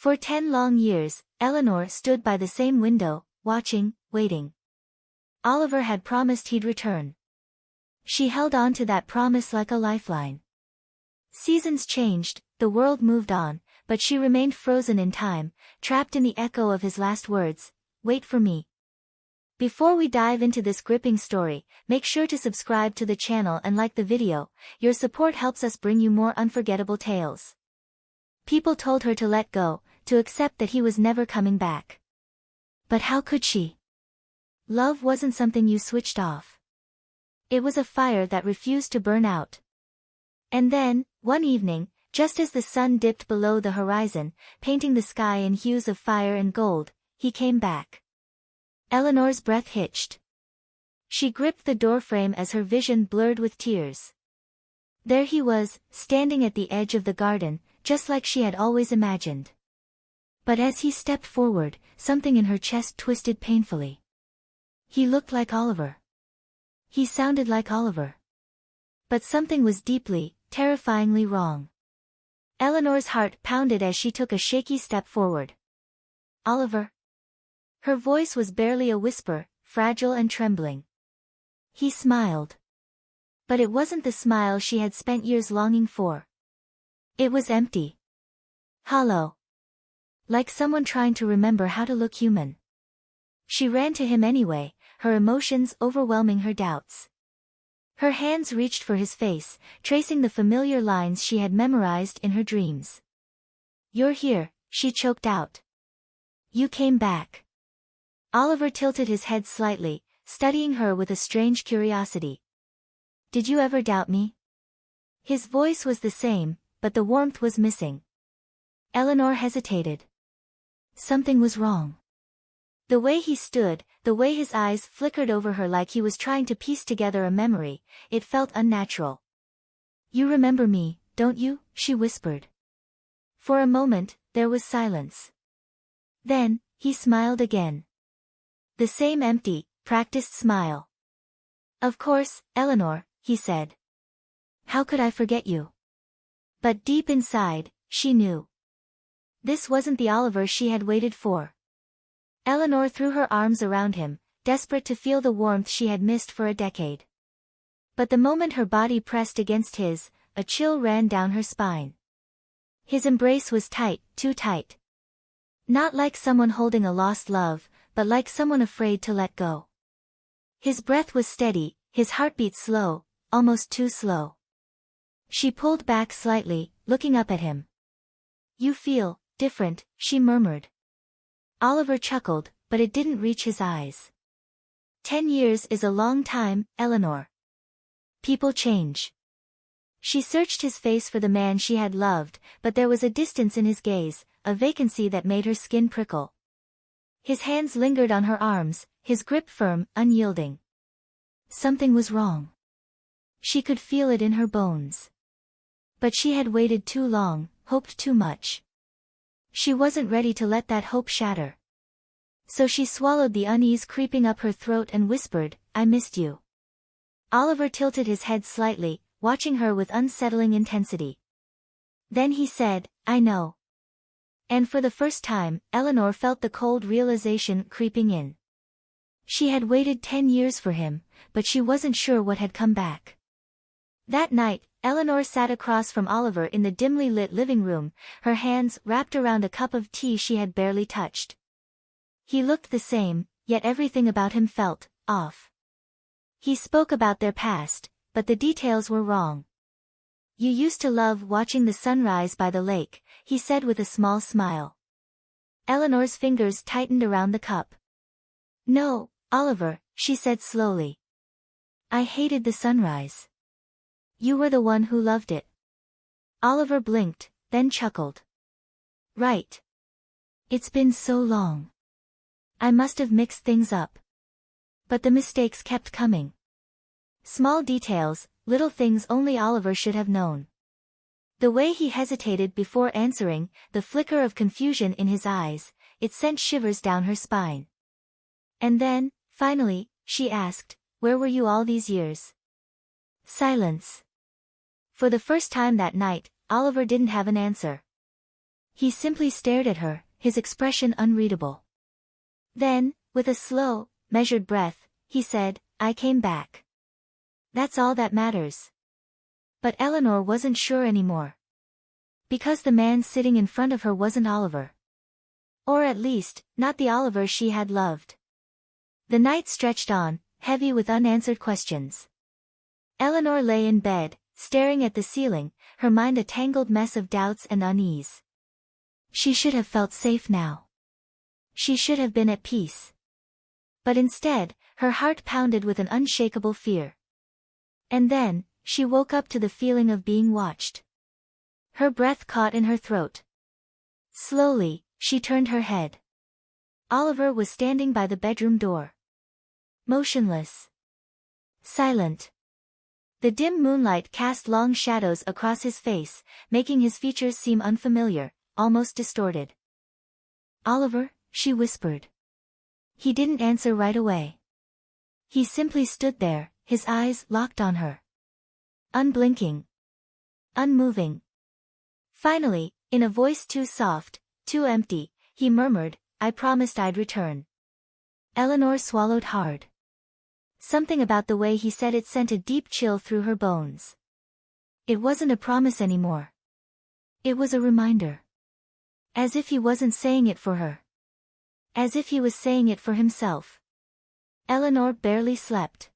For 10 long years, Eleanor stood by the same window, watching, waiting. Oliver had promised he'd return. She held on to that promise like a lifeline. Seasons changed, the world moved on, but she remained frozen in time, trapped in the echo of his last words, "Wait for me." Before we dive into this gripping story, make sure to subscribe to the channel and like the video. Your support helps us bring you more unforgettable tales. People told her to let go, to accept that he was never coming back. But how could she? Love wasn't something you switched off. It was a fire that refused to burn out. And then, one evening, just as the sun dipped below the horizon, painting the sky in hues of fire and gold, he came back. Eleanor's breath hitched. She gripped the doorframe as her vision blurred with tears. There he was, standing at the edge of the garden, just like she had always imagined. But as he stepped forward, something in her chest twisted painfully. He looked like Oliver. He sounded like Oliver. But something was deeply, terrifyingly wrong. Eleanor's heart pounded as she took a shaky step forward. "Oliver?" Her voice was barely a whisper, fragile and trembling. He smiled. But it wasn't the smile she had spent years longing for. It was empty. Hollow. Like someone trying to remember how to look human. She ran to him anyway, her emotions overwhelming her doubts. Her hands reached for his face, tracing the familiar lines she had memorized in her dreams. "You're here," she choked out. "You came back." Oliver tilted his head slightly, studying her with a strange curiosity. "Did you ever doubt me?" His voice was the same, but the warmth was missing. Eleanor hesitated. Something was wrong. The way he stood, the way his eyes flickered over her like he was trying to piece together a memory, it felt unnatural. "You remember me, don't you?" she whispered. For a moment, there was silence. Then, he smiled again. The same empty, practiced smile. "Of course, Eleanor," he said. "How could I forget you?" But deep inside, she knew. This wasn't the Oliver she had waited for. Eleanor threw her arms around him, desperate to feel the warmth she had missed for a decade. But the moment her body pressed against his, a chill ran down her spine. His embrace was tight, too tight. Not like someone holding a lost love, but like someone afraid to let go. His breath was steady, his heartbeat slow, almost too slow. She pulled back slightly, looking up at him. "You feel different," she murmured. Oliver chuckled, but it didn't reach his eyes. 10 years is a long time, Eleanor. People change. She searched his face for the man she had loved, but there was a distance in his gaze, a vacancy that made her skin prickle. His hands lingered on her arms, his grip firm, unyielding. Something was wrong. She could feel it in her bones. But she had waited too long, hoped too much. She wasn't ready to let that hope shatter. So she swallowed the unease creeping up her throat and whispered, "I missed you." Oliver tilted his head slightly, watching her with unsettling intensity. Then he said, "I know." And for the first time, Eleanor felt the cold realization creeping in. She had waited 10 years for him, but she wasn't sure what had come back. That night, Eleanor sat across from Oliver in the dimly lit living room, her hands wrapped around a cup of tea she had barely touched. He looked the same, yet everything about him felt off. He spoke about their past, but the details were wrong. "You used to love watching the sunrise by the lake," he said with a small smile. Eleanor's fingers tightened around the cup. "No, Oliver," she said slowly. "I hated the sunrise. You were the one who loved it." Oliver blinked, then chuckled. "Right. It's been so long. I must have mixed things up." But the mistakes kept coming. Small details, little things only Oliver should have known. The way he hesitated before answering, the flicker of confusion in his eyes, it sent shivers down her spine. And then, finally, she asked, "Where were you all these years?" Silence. For the first time that night, Oliver didn't have an answer. He simply stared at her, his expression unreadable. Then, with a slow, measured breath, he said, "I came back. That's all that matters." But Eleanor wasn't sure anymore. Because the man sitting in front of her wasn't Oliver. Or at least, not the Oliver she had loved. The night stretched on, heavy with unanswered questions. Eleanor lay in bed, staring at the ceiling, her mind a tangled mess of doubts and unease. She should have felt safe now. She should have been at peace. But instead, her heart pounded with an unshakable fear. And then, she woke up to the feeling of being watched. Her breath caught in her throat. Slowly, she turned her head. Oliver was standing by the bedroom door. Motionless. Silent. The dim moonlight cast long shadows across his face, making his features seem unfamiliar, almost distorted. "Oliver," she whispered. He didn't answer right away. He simply stood there, his eyes locked on her. Unblinking. Unmoving. Finally, in a voice too soft, too empty, he murmured, "I promised I'd return." Eleanor swallowed hard. Something about the way he said it sent a deep chill through her bones. It wasn't a promise anymore. It was a reminder. As if he wasn't saying it for her. As if he was saying it for himself. Eleanor barely slept.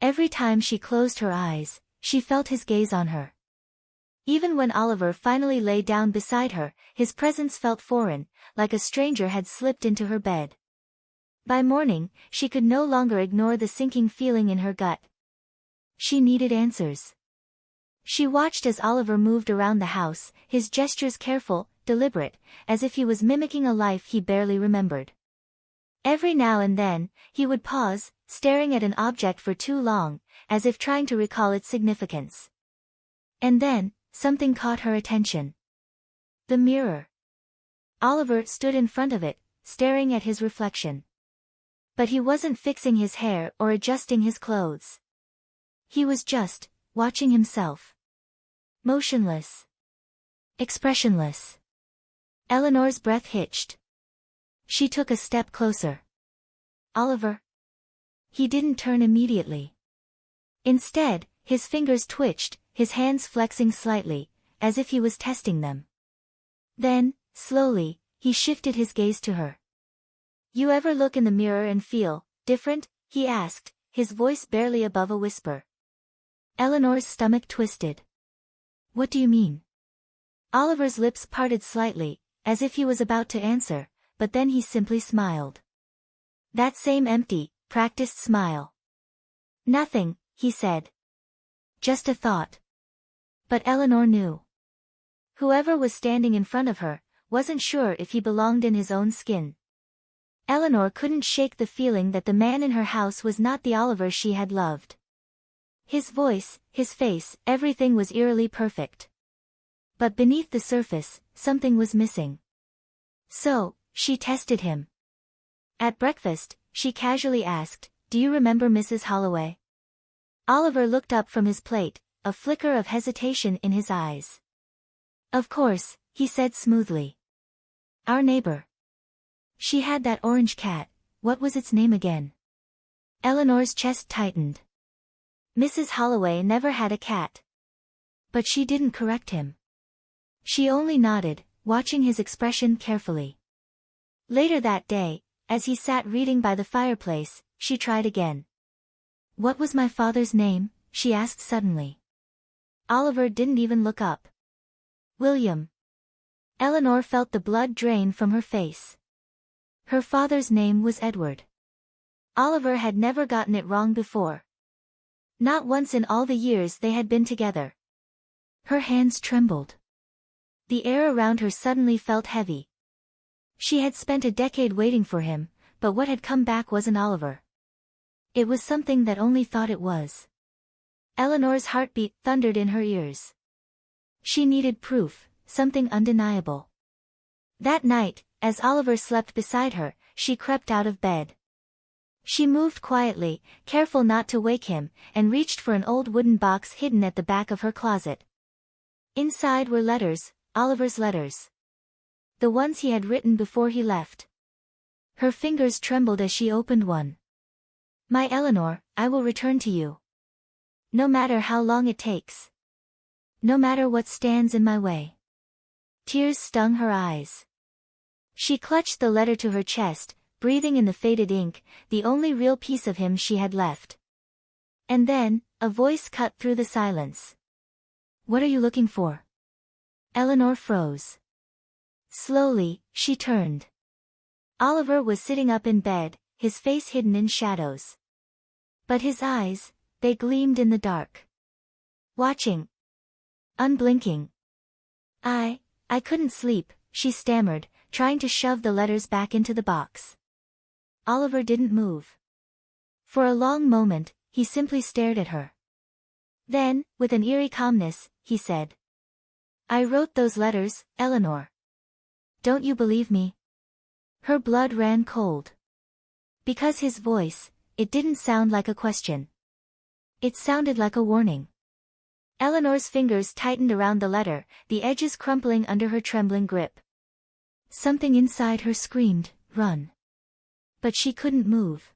Every time she closed her eyes, she felt his gaze on her. Even when Oliver finally lay down beside her, his presence felt foreign, like a stranger had slipped into her bed. By morning, she could no longer ignore the sinking feeling in her gut. She needed answers. She watched as Oliver moved around the house, his gestures careful, deliberate, as if he was mimicking a life he barely remembered. Every now and then, he would pause, staring at an object for too long, as if trying to recall its significance. And then, something caught her attention. The mirror. Oliver stood in front of it, staring at his reflection. But he wasn't fixing his hair or adjusting his clothes. He was just watching himself. Motionless. Expressionless. Eleanor's breath hitched. She took a step closer. "Oliver?" He didn't turn immediately. Instead, his fingers twitched, his hands flexing slightly, as if he was testing them. Then, slowly, he shifted his gaze to her. "You ever look in the mirror and feel different?" he asked, his voice barely above a whisper. Eleanor's stomach twisted. "What do you mean?" Oliver's lips parted slightly, as if he was about to answer, but then he simply smiled. That same empty, practiced smile. "Nothing," he said. "Just a thought." But Eleanor knew. Whoever was standing in front of her wasn't sure if he belonged in his own skin. Eleanor couldn't shake the feeling that the man in her house was not the Oliver she had loved. His voice, his face, everything was eerily perfect. But beneath the surface, something was missing. So, she tested him. At breakfast, she casually asked, "Do you remember Mrs. Holloway?" Oliver looked up from his plate, a flicker of hesitation in his eyes. "Of course," he said smoothly. "Our neighbor. She had that orange cat, what was its name again?" Eleanor's chest tightened. Mrs. Holloway never had a cat. But she didn't correct him. She only nodded, watching his expression carefully. Later that day, as he sat reading by the fireplace, she tried again. "What was my father's name?" she asked suddenly. Oliver didn't even look up. "William." Eleanor felt the blood drain from her face. Her father's name was Edward. Oliver had never gotten it wrong before. Not once in all the years they had been together. Her hands trembled. The air around her suddenly felt heavy. She had spent a decade waiting for him, but what had come back wasn't Oliver. It was something that only thought it was. Eleanor's heartbeat thundered in her ears. She needed proof, something undeniable. That night, as Oliver slept beside her, she crept out of bed. She moved quietly, careful not to wake him, and reached for an old wooden box hidden at the back of her closet. Inside were letters, Oliver's letters. The ones he had written before he left. Her fingers trembled as she opened one. My Eleanor, I will return to you. No matter how long it takes. No matter what stands in my way. Tears stung her eyes. She clutched the letter to her chest, breathing in the faded ink, the only real piece of him she had left. And then, a voice cut through the silence. What are you looking for? Eleanor froze. Slowly, she turned. Oliver was sitting up in bed, his face hidden in shadows. But his eyes, they gleamed in the dark. Watching. Unblinking. I couldn't sleep, she stammered, trying to shove the letters back into the box. Oliver didn't move. For a long moment, he simply stared at her. Then, with an eerie calmness, he said. I wrote those letters, Eleanor. Don't you believe me? Her blood ran cold. Because his voice, it didn't sound like a question. It sounded like a warning. Eleanor's fingers tightened around the letter, the edges crumpling under her trembling grip. Something inside her screamed, run. But she couldn't move.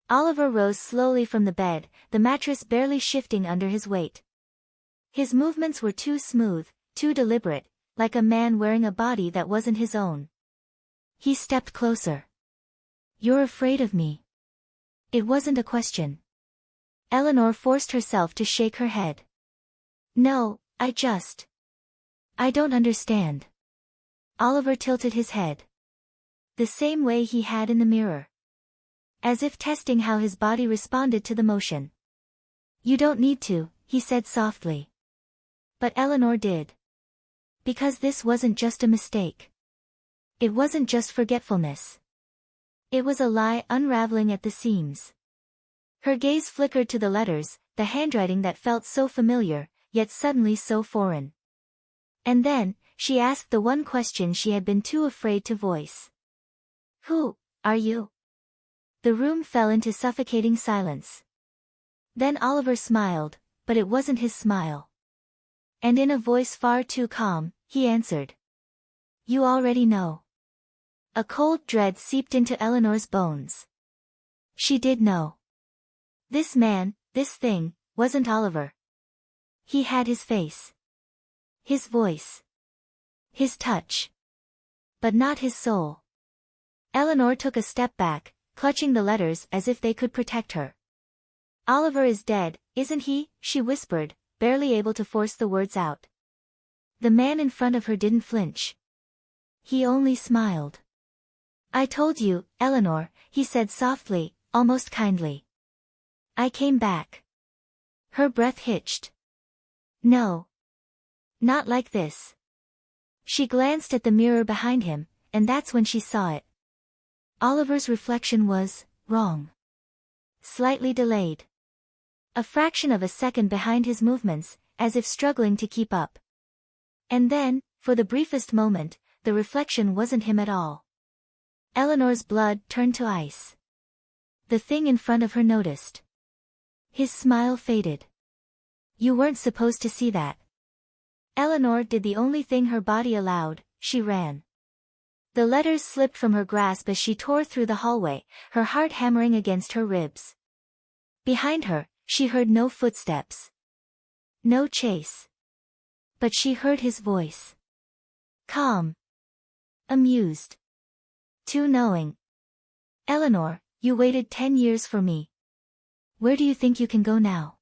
Oliver rose slowly from the bed, the mattress barely shifting under his weight. His movements were too smooth, too deliberate, like a man wearing a body that wasn't his own. He stepped closer. You're afraid of me. It wasn't a question. Eleanor forced herself to shake her head. No, I don't understand. Oliver tilted his head. The same way he had in the mirror. As if testing how his body responded to the motion. You don't need to, he said softly. But Eleanor did. Because this wasn't just a mistake. It wasn't just forgetfulness. It was a lie unraveling at the seams. Her gaze flickered to the letters, the handwriting that felt so familiar, yet suddenly so foreign. And then, she asked the one question she had been too afraid to voice. Who are you? The room fell into suffocating silence. Then Oliver smiled, but it wasn't his smile. And in a voice far too calm, he answered. You already know. A cold dread seeped into Eleanor's bones. She did know. This man, this thing, wasn't Oliver. He had his face. His voice. His touch. But not his soul. Eleanor took a step back, clutching the letters as if they could protect her. Oliver is dead, isn't he? She whispered, barely able to force the words out. The man in front of her didn't flinch. He only smiled. I told you, Eleanor, he said softly, almost kindly. I came back. Her breath hitched. No. Not like this. She glanced at the mirror behind him, and that's when she saw it. Oliver's reflection was wrong. Slightly delayed. A fraction of a second behind his movements, as if struggling to keep up. And then, for the briefest moment, the reflection wasn't him at all. Eleanor's blood turned to ice. The thing in front of her noticed. His smile faded. You weren't supposed to see that. Eleanor did the only thing her body allowed, she ran. The letters slipped from her grasp as she tore through the hallway, her heart hammering against her ribs. Behind her, she heard no footsteps. No chase. But she heard his voice. Calm. Amused. Too knowing. Eleanor, you waited 10 years for me. Where do you think you can go now?